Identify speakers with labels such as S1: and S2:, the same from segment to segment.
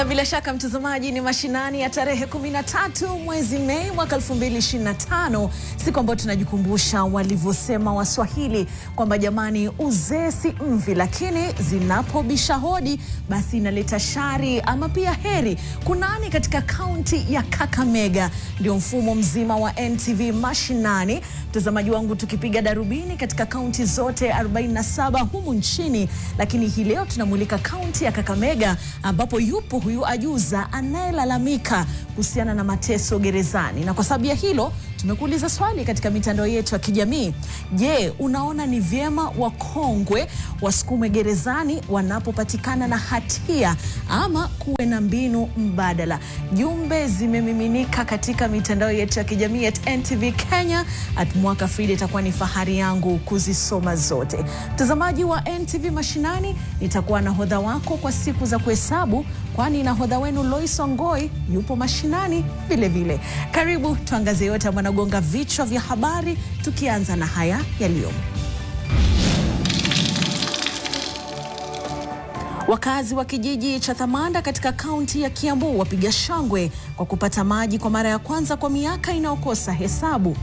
S1: Na bila shaka mtazamaji, ni mashinani ya tarehe 13 mwezi Mei mwaka 2025, siku ambayo tunajikumbusha walivyosema Waswahili kwamba jamani, uzee si mvi, lakini zinapobisha hodi basi inaleta shari ama pia heri. Kunani katika kaunti ya Kakamega ndio mfumo mzima wa NTV mashinani. Mtazamaji wangu, tukipiga darubini katika kaunti zote 47 humu nchini, lakini hii leo tunamulika kaunti ya Kakamega ambapo yupo huyu ajuza anayelalamika kuhusiana na mateso gerezani. Na kwa sababu ya hilo tumekuuliza swali katika mitandao yetu ya kijamii. Je, unaona ni vyema wakongwe wasukume gerezani wanapopatikana na hatia ama kuwe na mbinu mbadala? Jumbe zimemiminika katika mitandao yetu ya kijamii @NTV Kenya. Mwaka Frida, itakuwa ni fahari yangu kuzisoma zote. Mtazamaji wa NTV mashinani, nitakuwa nahodha wako kwa siku za kuhesabu, kwani nahodha wenu Lois Ongoi yupo mashinani vile vile. Karibu tuangazie yote ambayo yanagonga vichwa vya habari, tukianza na haya yaliyo. Wakazi wa kijiji cha Thamanda katika kaunti ya Kiambu wapiga shangwe kwa kupata maji kwa mara ya kwanza kwa miaka inayokosa hesabu.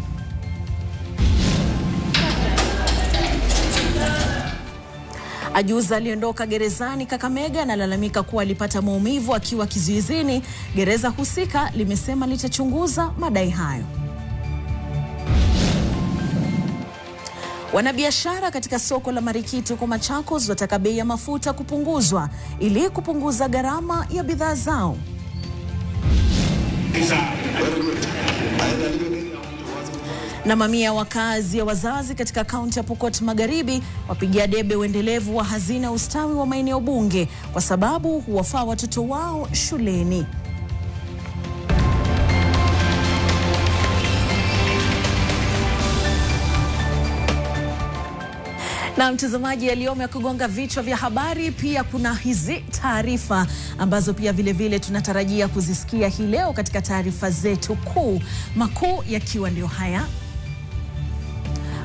S1: Ajuza aliondoka gerezani Kakamega na lalamika kuwa alipata maumivu akiwa kizuizini. Gereza husika limesema litachunguza madai hayo. Wanabiashara katika soko la Marikiti huko Machakos wataka bei ya mafuta kupunguzwa ili kupunguza gharama ya bidhaa zao. Na mamia wakazi ya wazazi katika kaunti ya Pokot Magharibi wapigia debe uendelevu wa hazina ustawi wa maeneo bunge kwa sababu huwafaa watoto wao shuleni. Na mtazamaji, yaliyomo ya kugonga vichwa vya habari, pia kuna hizi taarifa ambazo pia vile vile tunatarajia kuzisikia hii leo katika taarifa zetu kuu, makuu yakiwa ndio haya.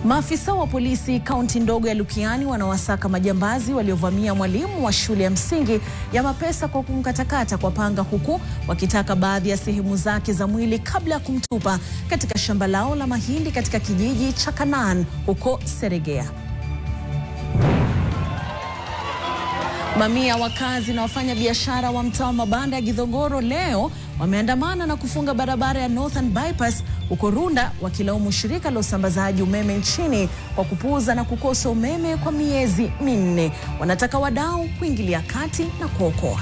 S1: Maafisa wa polisi kaunti ndogo ya Lukiani wanawasaka majambazi waliovamia mwalimu wa shule ya msingi ya Mapesa kwa kumkatakata kwa panga, huku wakitaka baadhi ya sehemu zake za mwili kabla ya kumtupa katika shamba lao la mahindi katika kijiji cha Kanaan huko Seregea. Mamia wakazi na wafanya biashara wa mtaa wa mabanda ya Githogoro leo wameandamana na kufunga barabara ya Northern Bypass huko Runda, wakilaumu shirika la usambazaji umeme nchini kwa kupuuza na kukosa umeme kwa miezi 4. Wanataka wadau kuingilia kati na kuokoa.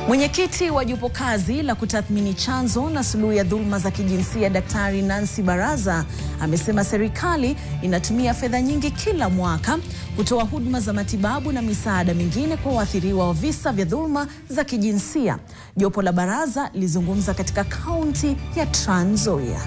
S1: Mwenyekiti wa jopo kazi la kutathmini chanzo na suluhu ya dhuluma za kijinsia Daktari Nancy Baraza amesema serikali inatumia fedha nyingi kila mwaka kutoa huduma za matibabu na misaada mingine kwa waathiriwa wa visa vya dhuluma za kijinsia. Jopo la Baraza lizungumza katika kaunti ya Trans Nzoia.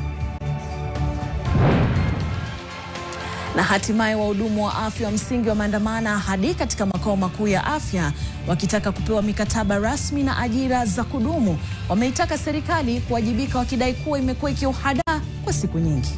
S1: Na hatimaye wahudumu wa afya wa msingi wa maandamana hadi katika makao makuu ya afya wakitaka kupewa mikataba rasmi na ajira za kudumu. Wameitaka serikali kuwajibika, wakidai kuwa imekuwa ikiuhadaa kwa siku nyingi.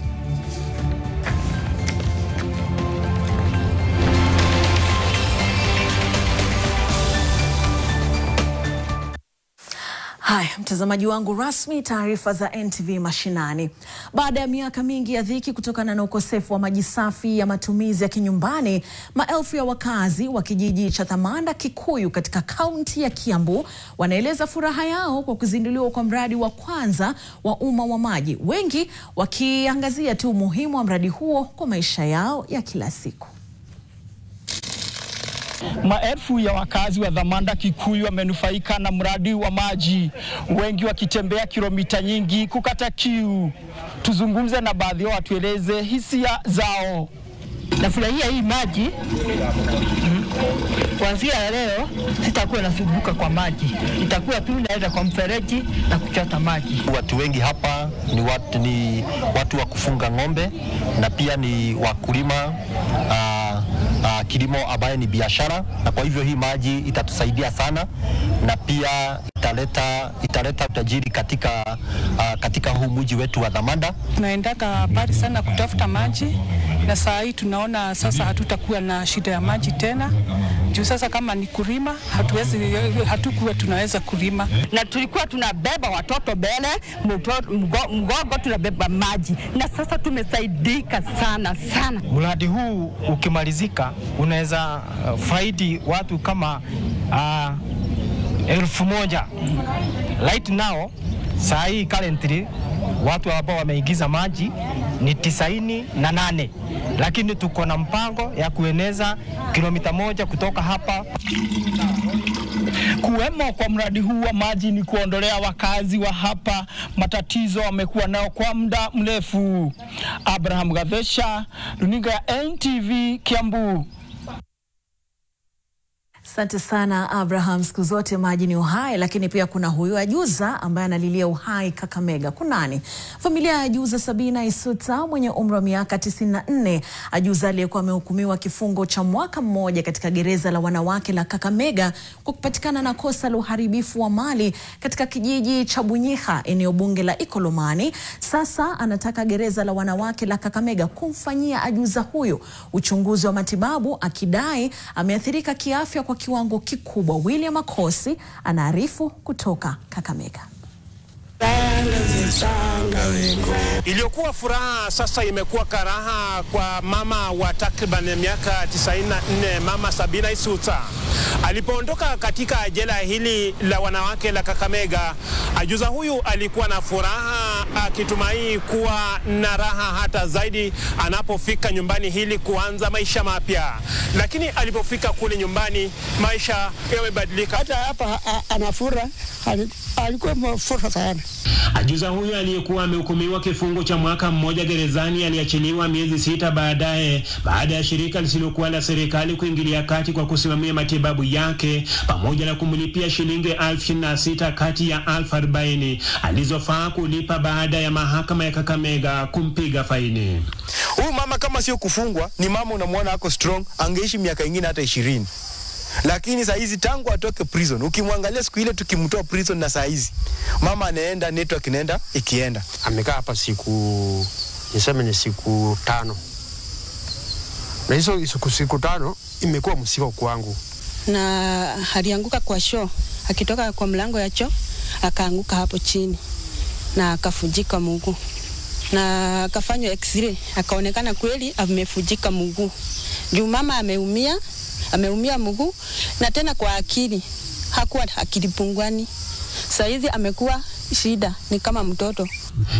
S1: Hai, mtazamaji wangu rasmi, taarifa za NTV mashinani. Baada ya miaka mingi ya dhiki kutokana na ukosefu wa maji safi ya matumizi ya kinyumbani, maelfu ya wakazi wa kijiji cha Thamanda Kikuyu katika kaunti ya Kiambu wanaeleza furaha yao kwa kuzinduliwa kwa mradi wa kwanza wa umma wa maji, wengi wakiangazia tu umuhimu wa mradi huo kwa maisha yao ya kila siku.
S2: Maelfu ya wakazi wa Thamanda Kikuyu wamenufaika na mradi wa maji, wengi wakitembea kilomita nyingi kukata kiu. Tuzungumze na baadhi yao watueleze hisia zao.
S3: Nafurahia hii maji. Kuanzia leo sitakuwa nasumbuka kwa maji. Nitakuwa tu naenda kwa mfereji na kuchota maji.
S4: Watu wengi hapa ni watu wa kufunga ng'ombe na pia ni wakulima, kilimo ambaye ni biashara, na kwa hivyo hii maji itatusaidia sana na pia italeta utajiri katika huu mji wetu wa Dhamanda.
S5: Tunaendaka mbali sana kutafuta maji, na saa hii tunaona sasa hatutakuwa na shida ya maji tena. Juu sasa kama ni kulima, hatukuwa tunaweza kulima.
S3: Na tulikuwa tunabeba watoto mbele, mgongo tunabeba maji. Na sasa tumesaidika sana sana.
S2: Mradi huu ukimalizika unaweza faidi watu kama 1,000. Right now, saa hii currently watu ambao wameingiza maji ni 98, lakini tuko na mpango ya kueneza kilomita 1 kutoka hapa. Kuwemo kwa mradi huu wa maji ni kuondolea wakazi wa hapa matatizo wamekuwa nao kwa muda mrefu. Abraham Gavesha, runinga ya NTV, Kiambu.
S1: Asante sana Abraham, siku zote maji ni uhai, lakini pia kuna huyu Ajuza ambaye analilia uhai Kakamega. Kunani? Familia ya Ajuza Sabina Isuta mwenye umri wa miaka 94, Ajuza aliyekuwa amehukumiwa kifungo cha mwaka mmoja katika gereza la wanawake la Kakamega kwa kupatikana na kosa la uharibifu wa mali katika kijiji cha Bunyiha, eneo bunge la Ikolomani. Sasa anataka gereza la wanawake la Kakamega kumfanyia Ajuza huyo uchunguzi wa matibabu, akidai ameathirika kiafya kwa kiwango kikubwa. William Akosi anaarifu kutoka Kakamega.
S6: Iliyokuwa furaha sasa imekuwa karaha kwa mama wa takriban miaka 94, mama Sabina Isuta. Alipoondoka katika jela hili la wanawake la Kakamega, Ajuza huyu alikuwa na furaha, akitumai kuwa na raha hata zaidi anapofika nyumbani hili kuanza maisha mapya. Lakini alipofika kule nyumbani, maisha yamebadilika.
S7: Hata hapa anafura, alikuwa mfura sana.
S6: Ajuza huyu aliyekuwa amehukumiwa kifungo cha mwaka mmoja gerezani aliachiliwa miezi 6 baadaye, baada ya shirika lisilokuwa la serikali kuingilia kati kwa kusimamia matibabu yake pamoja na kumlipia shilingi 26,000 kati ya 40,000 alizofaa kulipa baada ya mahakama ya Kakamega kumpiga faini.
S8: Huyu mama kama sio kufungwa, ni mama unamwona ako strong, angeishi miaka ingine hata 20. Lakini saa hizi tangu atoke prison, ukimwangalia siku ile tukimtoa prison na saa hizi mama anaenda, network inaenda ikienda.
S7: Amekaa hapa siku 5. Na hizo siku 5 imekuwa msiba kwangu.
S9: Na alianguka kwa choo, akitoka kwa mlango ya choo akaanguka hapo chini na akafujika mguu. Na akafanywa x-ray, akaonekana kweli amefujika mguu. Juu mama ameumia mguu na tena kwa akili. Hakuwa akili pungwani. Sasa hizi amekuwa shida, ni kama mtoto.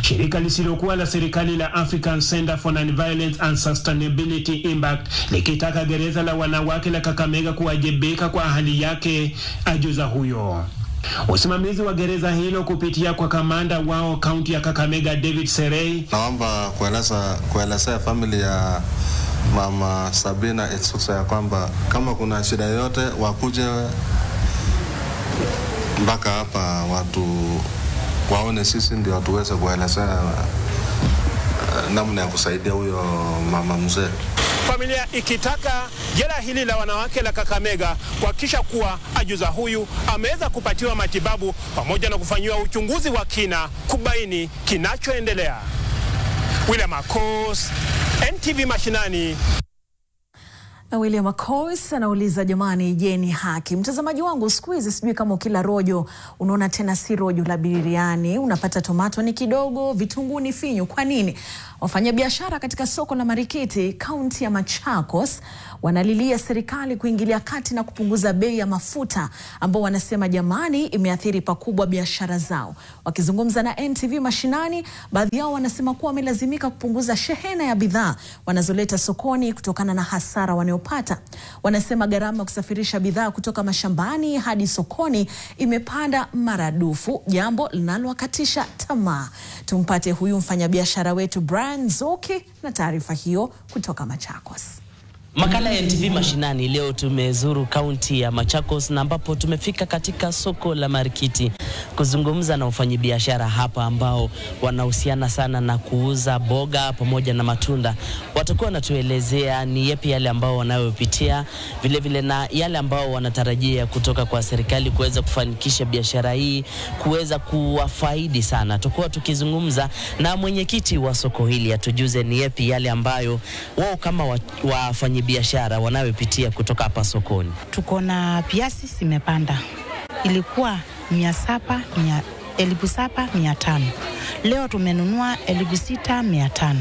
S6: Shirika lisilokuwa la serikali la African Center for Non-Violence and Sustainability Impact likitaka gereza la wanawake la Kakamega kuwajibika kwa hali yake Ajuza huyo. Usimamizi wa gereza hilo kupitia kwa kamanda wao kaunti ya Kakamega David Serei,
S10: naomba kuelezea familia ya mama Sabina Isuta ya kwamba kama kuna shida yote wakuje mpaka hapa watu waone sisi ndio tuweze kuelezea namna ya kusaidia huyo mama mzee.
S6: Familia ikitaka jela hili la wanawake la Kakamega kuhakikisha kuwa Ajuza huyu ameweza kupatiwa matibabu pamoja na kufanyiwa uchunguzi wa kina kubaini kinachoendelea. William Akos, NTV Mashinani.
S1: William Akos anauliza, jamani, je, ni haki? Mtazamaji wangu, siku hizi sijui kama ukila rojo unaona tena si rojo la biriani, unapata tomato ni kidogo, vitunguu ni finyu. Kwa nini? Wafanyabiashara katika soko la Marikiti, kaunti ya Machakos, wanalilia serikali kuingilia kati na kupunguza bei ya mafuta, ambao wanasema jamani imeathiri pakubwa biashara zao. Wakizungumza na NTV Mashinani, baadhi yao wanasema kuwa wamelazimika kupunguza shehena ya bidhaa wanazoleta sokoni kutokana na hasara wanayopata. Wanasema gharama kusafirisha bidhaa kutoka mashambani hadi sokoni imepanda maradufu, jambo linalowakatisha tamaa. Tumpate huyu mfanyabiashara wetu Brian Zoki na taarifa hiyo kutoka Machakos.
S11: Makala ya NTV Mashinani leo tumezuru kaunti ya Machakos na ambapo tumefika katika soko la Marikiti kuzungumza na wafanyabiashara hapa ambao wanahusiana sana na kuuza boga pamoja na matunda. Watakuwa wanatuelezea ni yapi yale ambao wanayopitia, vile vile na yale ambao wanatarajia kutoka kwa serikali kuweza kufanikisha biashara hii kuweza kuwafaidi sana. Tutakuwa tukizungumza na mwenyekiti wa soko hili atujuze ni yapi yale ambayo wao kama wafanyabiashara wanayopitia kutoka hapa sokoni.
S12: Tuko na viazi zimepanda. Ilikuwa 7,500. Leo tumenunua 6,500.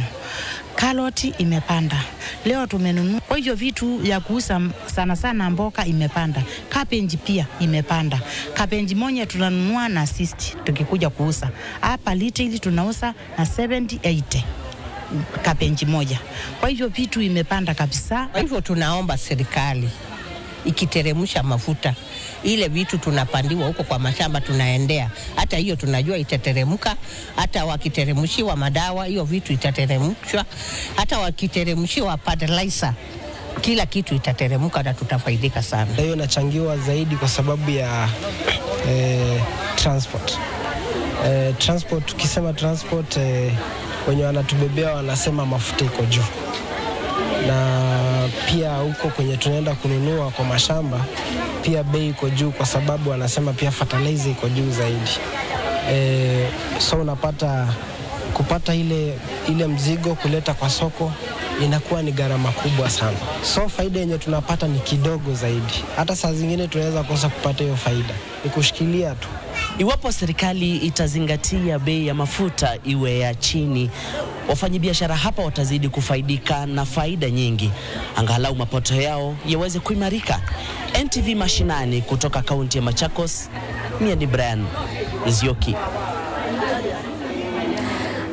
S12: Karoti imepanda. Leo tumenunua. Kwa hivyo vitu ya kuuza sana sana mboga imepanda. Cabbage pia imepanda. Cabbage moja tunanunua na 60 tukikuja kuuza. Hapa little tunauza na 70-80. Cabbage moja. Kwa hivyo vitu imepanda kabisa.
S13: Kwa hivyo tunaomba serikali ikiteremsha mafuta, ile vitu tunapandiwa huko kwa mashamba tunaendea, hata hiyo tunajua itateremka. Hata wakiteremshiwa madawa, hiyo vitu itateremshwa. Hata wakiteremshiwa fertilizer, kila kitu itateremka na tutafaidika sana.
S14: Hiyo inachangiwa zaidi kwa sababu ya transport. Transport, tukisema transport, wenye wanatubebea wanasema mafuta iko juu. Na pia huko kwenye tunaenda kununua kwa mashamba pia bei iko juu kwa sababu wanasema pia fertilizer iko juu zaidi. So unapata kupata ile mzigo kuleta kwa soko inakuwa ni gharama kubwa sana. So faida yenye tunapata ni kidogo zaidi. Hata saa zingine tunaweza kosa kupata hiyo faida. Ni kushikilia tu.
S11: Iwapo serikali itazingatia bei ya mafuta iwe ya chini, wafanyabiashara hapa watazidi kufaidika na faida nyingi, angalau mapato yao yaweze kuimarika. NTV Mashinani kutoka kaunti ya Machakos, mimi ni Brian Nzioki.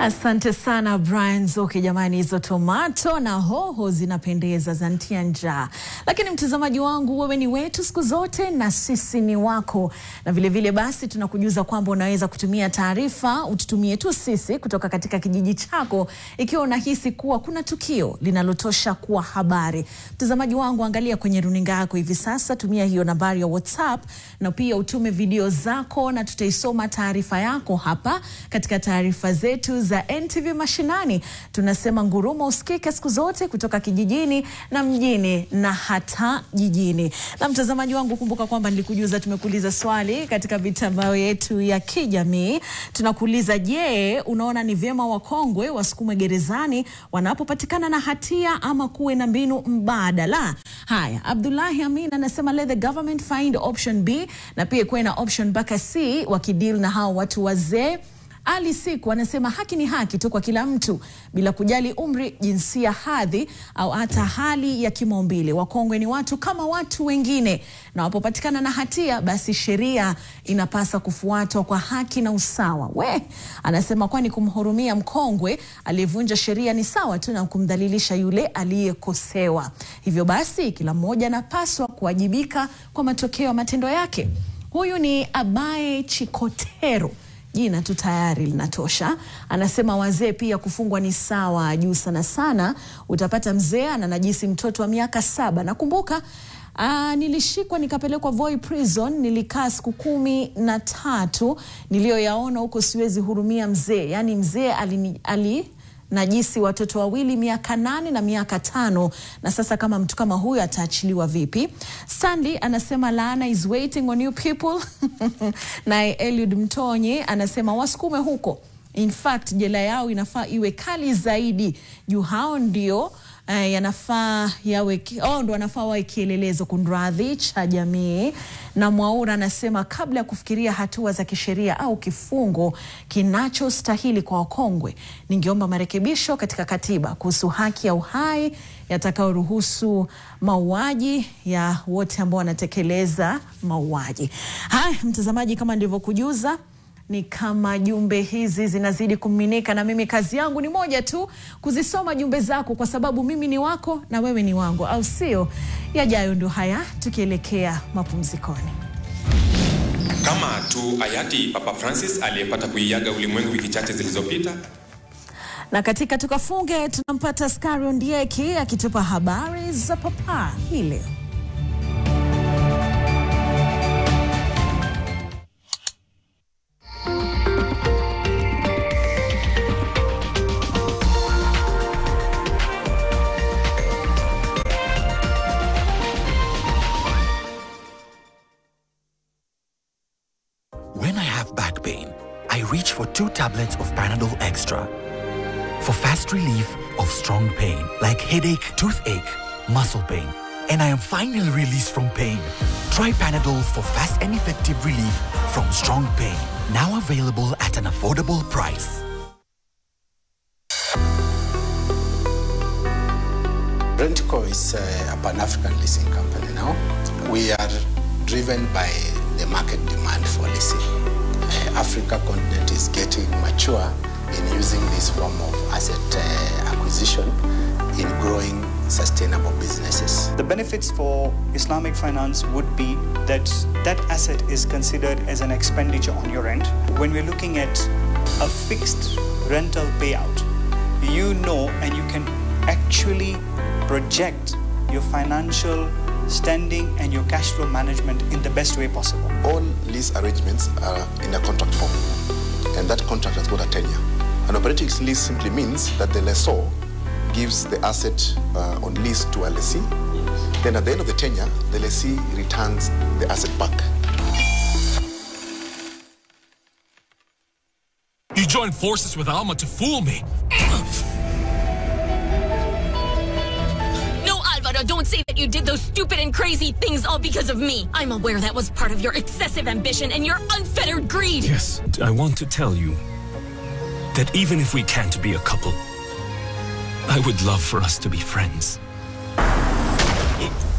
S1: Asante sana Brian Nzioki. Jamani, hizo tomato na hoho zinapendeza, zantia njaa. Lakini mtazamaji wangu, wewe ni wetu siku zote na sisi ni wako. Na vile vile basi tunakujuza kwamba unaweza kutumia taarifa, ututumie tu sisi kutoka katika kijiji chako ikiwa unahisi kuwa kuna tukio linalotosha kuwa habari. Mtazamaji wangu, angalia kwenye runinga yako hivi sasa, tumia hiyo nambari ya WhatsApp na pia utume video zako na tutaisoma taarifa yako hapa katika taarifa zetu za NTV Mashinani. Tunasema ngurumo usikike siku zote kutoka kijijini na mjini na hata jijini. Na mtazamaji wangu, kumbuka kwamba nilikujuza tumekuuliza swali katika mitandao yetu ya kijamii. Tunakuuliza, je, unaona ni vyema wakongwe wasukumwe gerezani wanapopatikana na hatia ama kuwe na mbinu mbadala? Haya, Abdullahi Amin anasema let the government find option B na pia kuwe na option mpaka C wakideal na hao watu wazee. Ali Siku anasema haki ni haki tu kwa kila mtu bila kujali umri, jinsia, hadhi au hata hali ya kimaumbile. Wakongwe ni watu kama watu wengine na wapopatikana na hatia basi sheria inapasa kufuatwa kwa haki na usawa. Anasema kwani kumhurumia mkongwe aliyevunja sheria ni sawa tu na kumdhalilisha yule aliyekosewa. Hivyo basi kila mmoja anapaswa kuwajibika kwa matokeo ya matendo yake. Huyu ni Abaye Chikotero. Jina tu tayari linatosha. Anasema wazee pia kufungwa ni sawa. Juu sana sana utapata mzee ananajisi mtoto wa miaka 7. Nakumbuka nilishikwa nikapelekwa Voi prison, nilikaa siku 13. Niliyoyaona huko siwezi hurumia mzee. Yani mzee najisi watoto wawili miaka 8 na miaka 5, na sasa kama mtu kama huyu ataachiliwa vipi? Stanley anasema laana is waiting on you people. Na Eliud Mtonyi anasema wasukume huko. In fact jela yao inafaa iwe kali zaidi. Juu hao ndio yanafaa yawe ndo wanafaa wawe kielelezo kunradhi cha jamii. Na Mwaura anasema kabla ya kufikiria hatua za kisheria au kifungo kinachostahili kwa wakongwe, ningeomba marekebisho katika katiba kuhusu haki ya uhai yatakayoruhusu mauaji ya wote ambao wanatekeleza mauaji. Haya mtazamaji, kama nilivyokujuza ni kama jumbe hizi zinazidi kuminika na mimi kazi yangu ni moja tu, kuzisoma jumbe zako kwa sababu mimi ni wako na wewe ni wangu, au sio? Yajayo ndio haya tukielekea mapumzikoni.
S15: Kama tu hayati Papa Francis aliyepata kuiaga ulimwengu wiki chache zilizopita.
S1: Na katika tukafunge tunampata Skari Ondieki akitupa habari za papa hii leo.
S15: When I have back pain, I reach for 2 tablets of Panadol Extra for fast relief of strong pain like headache, toothache, muscle pain, and I am finally released from pain. Try Panadol for fast and effective relief from strong pain. Now available at an affordable price.
S16: Rentco is a Pan-African leasing company now. We are driven by the market demand for leasing. Africa continent is getting mature in using this form of asset acquisition in growing sustainable businesses.
S17: The benefits for Islamic finance would be that that asset is considered as an expenditure on your end. When we're looking at a fixed rental payout, you know and you can actually project your financial standing and your cash flow management in the best way possible.
S10: All lease arrangements are in a contract form, and that contract has got a tenure. An operating lease simply means that the lessor gives the asset on lease to a lessee. Then at the end of the tenure, the lessee returns the asset back.
S18: You joined forces with Alma to fool me.
S19: Don't say that you did those stupid and crazy things all because of me. I'm aware that was part of your excessive ambition and your unfettered greed.
S18: Yes, I want to tell you that even if we can't be a couple, I would love for us to be friends.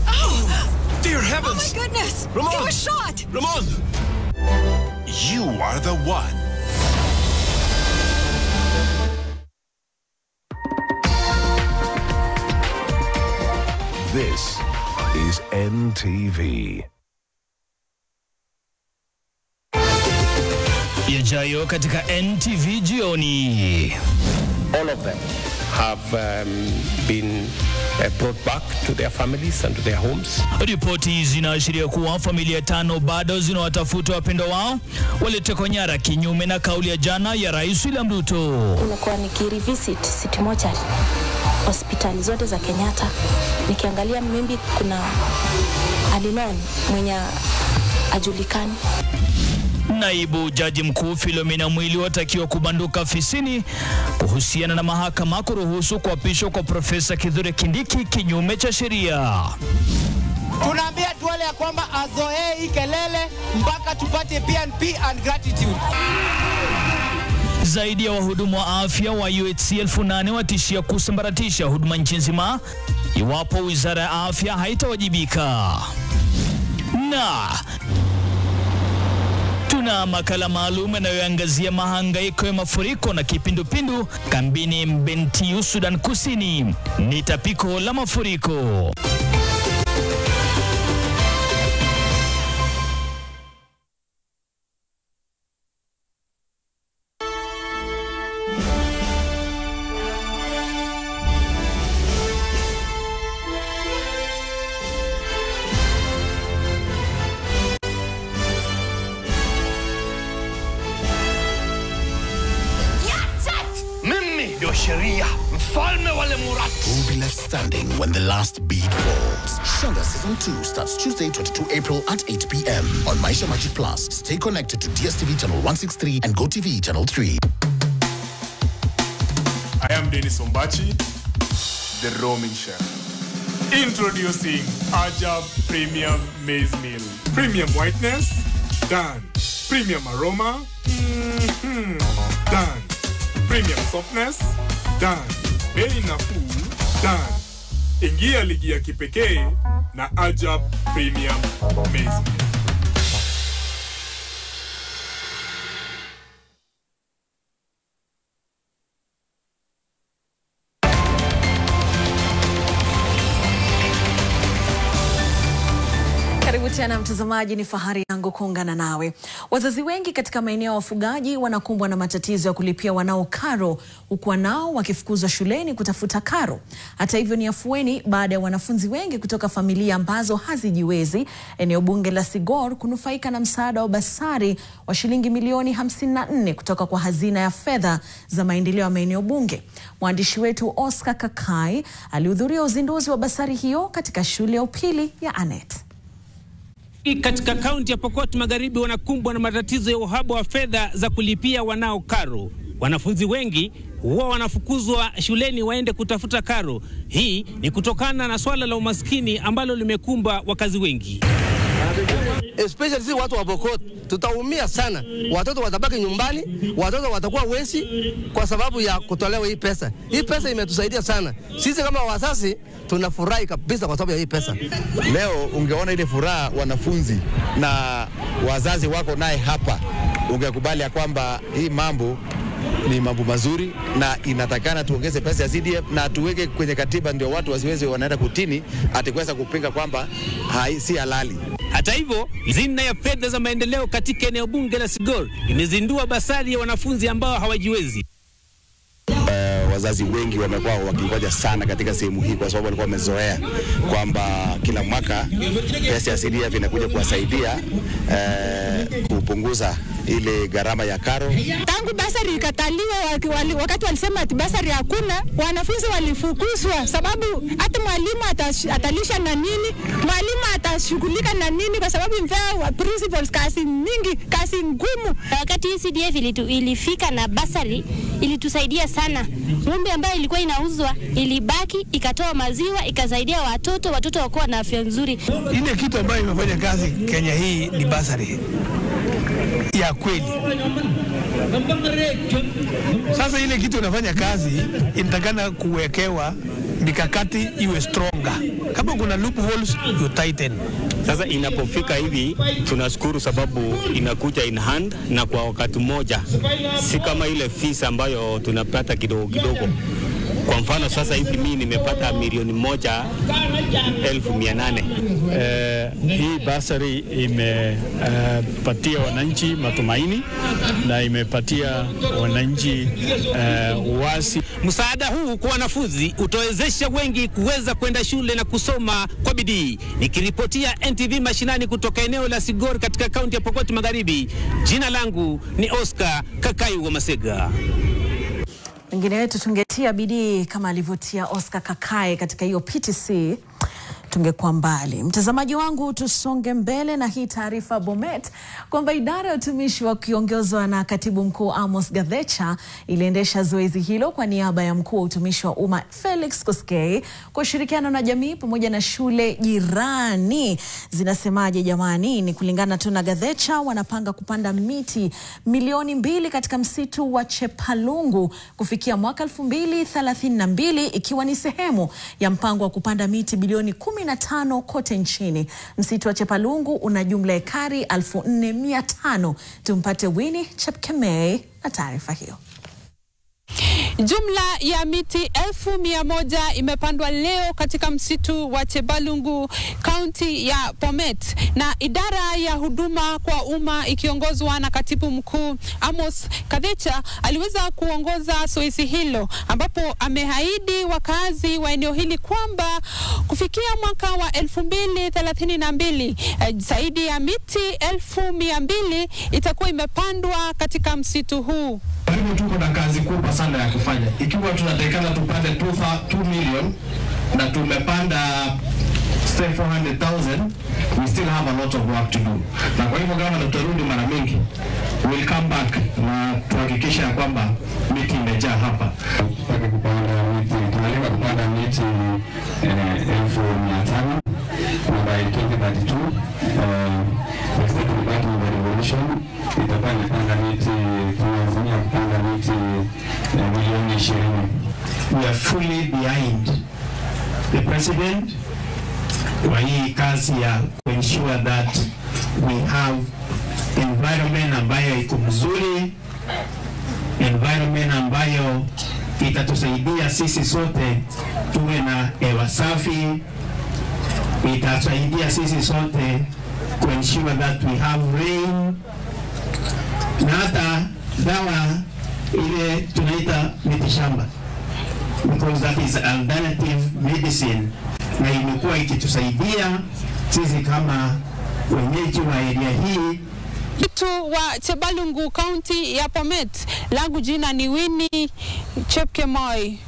S19: Oh!
S18: Dear heavens!
S19: Oh my goodness!
S18: Ramon!
S19: He was shot!
S18: Ramon!
S20: You are the one. This is NTV.
S2: Yajayo katika NTV jioni.
S21: All of them have been brought back to their families and to their homes.
S2: Ripoti zinaashiria kuwa familia 5 bado zinawatafuta wapendwa wao waliotekwa nyara kinyume na kauli ya jana ya Rais William Ruto.
S22: Nimekuwa nikirevisit City Mortuary, hospitali zote za Kenyatta, nikiangalia mimi kuna alinon mwenye ajulikani.
S2: Naibu Jaji Mkuu Philomena Mwilu watakiwa kubanduka afisini kuhusiana na mahakama kuruhusu kuapishwa kwa Profesa Kithure Kindiki kinyume cha sheria.
S23: Tunaambia tuwale ya kwamba azoee hii kelele mpaka tupate PNP and gratitude.
S2: Zaidi ya wahudumu wa afya wa UHC 8,000 watishia kusambaratisha huduma nchi nzima iwapo Wizara ya Afya haitawajibika. Na tuna makala maalum yanayoangazia mahangaiko ya mafuriko na kipindupindu kambini Bentiu, Sudan Kusini. Ni tapiko la mafuriko.
S20: Sheria, mfalme wale murati. Who will be left standing when the last beat falls? Shonda Season 2 starts Tuesday, 22 April at 8 p.m. on Maisha Magic Plus. Stay connected to DSTV channel 163 and GoTV channel 3.
S24: I am Dennis Ombachi, the roaming chef. Introducing Ajab Premium Maize Meal. Premium whiteness, done. Premium aroma, done. Premium softness, done. Bei nafuu, done. Ingia ligi ya kipekee na Ajab Premium Maize Meal.
S1: Karibu tena mtazamaji, ni fahari yangu kuungana nawe. Wazazi wengi katika maeneo ya wafugaji wanakumbwa na matatizo ya kulipia wanao karo, huku wanao wakifukuzwa shuleni kutafuta karo. Hata hivyo ni afueni baada ya wanafunzi wengi kutoka familia ambazo hazijiwezi eneo bunge la Sigor kunufaika na msaada wa basari wa shilingi milioni 54 kutoka kwa hazina ya fedha za maendeleo ya maeneo bunge. Mwandishi wetu Oscar Kakai alihudhuria uzinduzi wa basari hiyo katika shule ya upili ya Anet.
S3: Katika kaunti ya Pokot Magharibi wanakumbwa na matatizo ya uhaba wa fedha za kulipia wanao karo. Wanafunzi wengi huwa wanafukuzwa shuleni waende kutafuta karo. Hii ni kutokana na swala la umaskini ambalo limekumba wakazi wengi.
S4: Especially si watu wa Pokot tutaumia sana. Watoto watabaki nyumbani, watoto watakuwa wezi kwa sababu ya kutolewa hii pesa. Hii pesa imetusaidia sana. Sisi kama wazazi tunafurahi kabisa kwa sababu ya hii pesa.
S5: Leo ungeona ile furaha wanafunzi na wazazi wako naye hapa, ungekubali ya kwamba hii mambo ni mambo mazuri na inatakana tuongeze pesa ya CDF na tuweke kwenye katiba, ndio watu wasiweze wanaenda kutini atikuweza kupinga kwamba si halali.
S3: Hata hivyo, hazina ya fedha za maendeleo katika eneo bunge la Sigor imezindua basari ya wanafunzi ambao hawajiwezi.
S5: Wazazi wengi wamekuwa wakingoja sana katika sehemu hii kwa sababu walikuwa wamezoea kwamba kila mwaka pesa ya CDF inakuja kuwasaidia kupunguza ile gharama ya karo.
S8: Tangu basari ikataliwa, wakati walisema ati basari hakuna, wanafunzi walifukuzwa sababu hata mwalimu atalisha na nini, mwalimu atashughulika na nini kwa sababu mfano principals kazi mingi, kazi ngumu.
S25: Wakati CDF ilifika na basari ilitusaidia sana. Ng'ombe ambayo ilikuwa inauzwa ilibaki, ikatoa maziwa, ikasaidia watoto wakuwa na afya nzuri.
S26: Ile kitu ambayo imefanya kazi Kenya hii ni basari ya kweli. Sasa ile kitu inafanya kazi inatakana kuwekewa mikakati iwe stronger. Kama kuna loopholes you tighten.
S27: Sasa inapofika hivi tunashukuru sababu inakuja in hand na kwa wakati mmoja, si kama ile fees ambayo tunapata kidogo kidogo. Kwa mfano sasa hivi mimi nimepata milioni 1,800,000.
S28: Hii basari imepatia wananchi matumaini na imepatia wananchi uwasi.
S3: Msaada huu kwa wanafunzi utawezesha wengi kuweza kwenda shule na kusoma kwa bidii. Nikiripotia NTV mashinani kutoka eneo la Sigor katika kaunti ya Pokot Magharibi, jina langu ni Oscar Kakai wa Masega.
S1: Wengine wetu tungetia bidii kama alivyotia Oscar Kakai katika hiyo PTC, tungekuwa mbali. Mtazamaji wangu, tusonge mbele na hii taarifa Bomet kwamba idara ya utumishi wa kiongozwa na katibu mkuu Amos Gathecha iliendesha zoezi hilo kwa niaba ya mkuu wa utumishi wa umma Felix Koskei kwa ushirikiano na jamii pamoja na shule jirani. Zinasemaje jamani? Ni kulingana tu na Gathecha, wanapanga kupanda miti milioni 2 katika msitu wa Chepalungu kufikia mwaka 2032, ikiwa ni sehemu ya mpango wa kupanda miti bilioni 15 kote nchini. Msitu wa Chepalungu una jumla ekari 4,400. Tumpate Winnie Chepkemei na taarifa hiyo.
S29: Jumla ya miti 1,100 imepandwa leo katika msitu wa Chepalungu, kaunti ya Bomet, na idara ya huduma kwa umma ikiongozwa na katibu mkuu Amos Gathecha aliweza kuongoza zoezi hilo, ambapo ameahidi wakazi wa eneo hili kwamba kufikia mwaka wa 2032 zaidi ya miti 1,200 itakuwa imepandwa katika msitu huu.
S30: Kwa hivyo tuko na kazi kubwa sana ya kufanya. Ikiwa tunatakana tupande 2 million na tumepanda 400,000, we still have a lot of work to do. Na kwa hivyo kama tutarudi mara mingi, we'll come back na tuhakikisha ya kwamba miti imejaa hapa. Tutaki kupanda miti, tunalenga kupanda miti 1,500 na by 2032 except the battle of the revolution itakuwa imepanda miti, tunazimia kupanda miti milioni 20. We are fully behind the president kwa hii kazi ya ensure that we have environment ambayo iko mzuri, environment ambayo itatusaidia sisi sote tuwe na hewa safi, itasaidia sisi sote
S6: to ensure that we have rain, na hata dawa ile tunaita mitishamba, because that is alternative medicine, na imekuwa ikitusaidia sisi kama wenyeji wa area hii.
S29: Mtu wa Chebalungu County ya Bomet, langu jina ni Winnie Chepkemoi.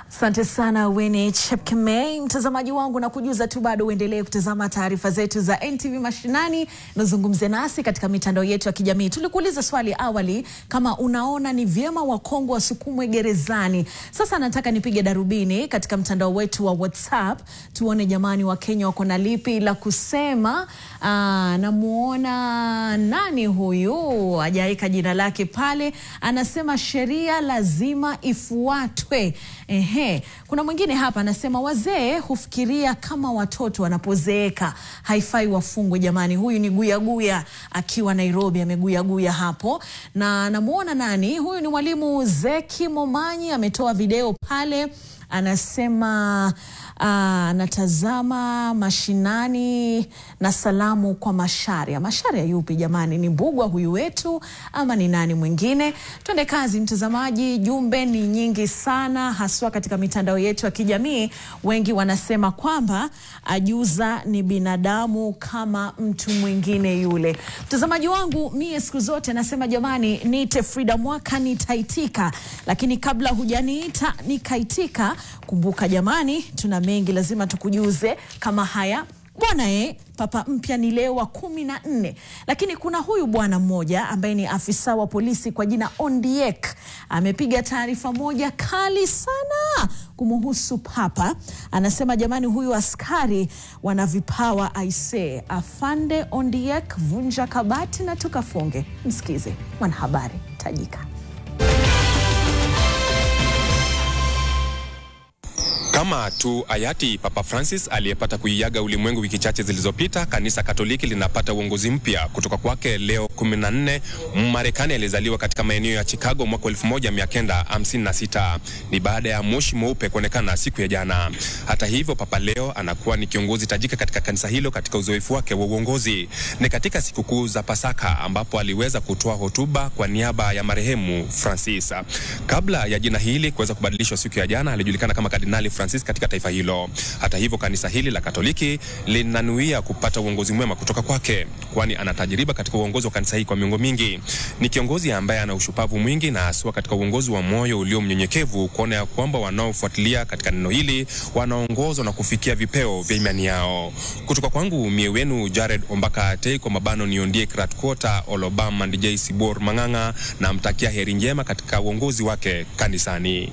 S1: Asante sana Winnie Chepkemei. Mtazamaji wangu, na kujuza tu bado uendelee kutazama taarifa zetu za NTV Mashinani. Nazungumze nasi katika mitandao yetu ya kijamii. Tulikuuliza swali awali kama unaona ni vyema Wakongo wasukumwe gerezani. Sasa nataka nipige darubini katika mtandao wetu wa WhatsApp tuone jamani wa Kenya wako na lipi la kusema. Namuona nani huyu? Hajaika jina lake pale. Anasema sheria lazima ifuatwe. Kuna mwingine hapa anasema wazee hufikiria kama watoto wanapozeeka, haifai wafungwe jamani. Huyu ni Guya akiwa Nairobi, ameguya hapo. Na namuona nani? Huyu ni mwalimu Zeki Momanyi, ametoa video pale. Anasema natazama mashinani na salamu kwa Masharia. Masharia yupi jamani? Ni Mbugwa huyu wetu ama ni nani mwingine? Twende kazi mtazamaji, jumbe ni nyingi sana haswa katika mitandao yetu ya kijamii. Wengi wanasema kwamba ajuza ni binadamu kama mtu mwingine yule. Mtazamaji wangu, mie siku zote nasema jamani, niite Frida Mwaka nitaitika, lakini kabla hujaniita nikaitika, kumbuka jamani, tuna mengi lazima tukujuze kama haya. Bwana papa mpya ni leo wa 14. Lakini kuna huyu bwana mmoja ambaye ni afisa wa polisi kwa jina Ondiek. Amepiga taarifa moja kali sana kumuhusu papa. Anasema jamani, huyu askari wana vipawa aise. Afande Ondiek, vunja kabati na tukafunge. Msikize mwanahabari tajika.
S7: Kama tu hayati Papa Francis aliyepata kuiaga ulimwengu wiki chache zilizopita, kanisa Katoliki linapata uongozi mpya kutoka kwake leo 14. Marekani alizaliwa katika maeneo ya Chicago mwaka 1956. Ni baada ya moshi mweupe kuonekana siku ya jana. Hata hivyo, Papa leo anakuwa ni kiongozi tajika katika kanisa hilo katika uzoefu wake wa uongozi. Ni katika sikukuu za Pasaka ambapo aliweza kutoa hotuba kwa niaba ya marehemu Francis. Kabla ya jina hili kuweza kubadilishwa siku ya jana, alijulikana kama Kardinali Francis katika taifa hilo. Hata hivyo, kanisa hili la Katoliki linanuia kupata uongozi mwema kutoka kwake, kwani ana tajriba katika uongozi wa kanisa hili kwa miongo mingi. Ni kiongozi ambaye ana ushupavu mwingi na haswa katika uongozi wa moyo ulio mnyenyekevu, kuona ya kwamba wanaofuatilia katika neno hili wanaongozwa na kufikia vipeo vya imani yao. Kutoka kwangu mie wenu Jared Ombakate, kwa mabano ni Ondie Kratkota Olobama DJ Sibor Manganga, na mtakia heri njema katika uongozi wake kanisani.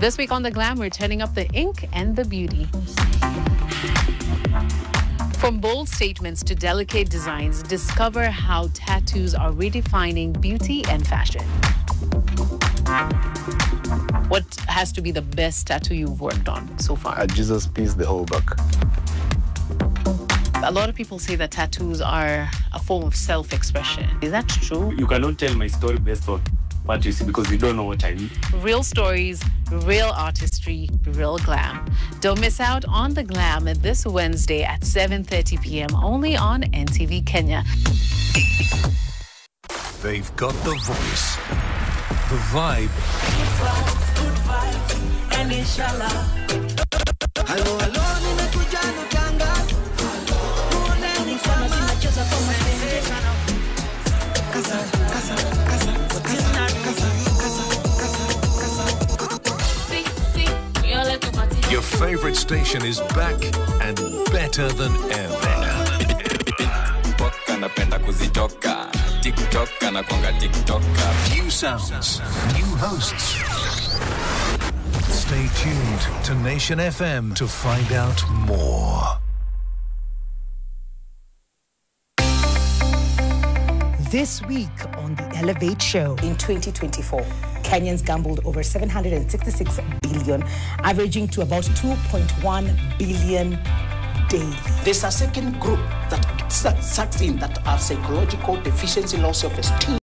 S9: This week on The Glam, we're turning up the ink and the beauty. From bold statements to delicate designs, discover how tattoos are redefining beauty and fashion. What has to be the best tattoo you've worked on so far?
S10: Jesus piece, the whole back.
S9: A lot of people say that tattoos are a form of self-expression. Is that true?
S28: You cannot tell my story based on what you see because you don't know what I mean.
S9: Real stories, real artistry, real glam. Don't miss out on The Glam this Wednesday at 7:30 p.m. only on NTV Kenya.
S11: They've got the voice, the vibe. Your favorite station is back and better than ever. napenda kuzitoka TikTok na kwanga TikToker.
S12: New sounds, new hosts. Stay tuned to Nation FM to find out more.
S13: This week on The Elevate Show. In 2024, Kenyans gambled over 766 billion, averaging to about 2.1 billion daily.
S14: There's a second group that sucks in that are psychological deficiency, loss of esteem.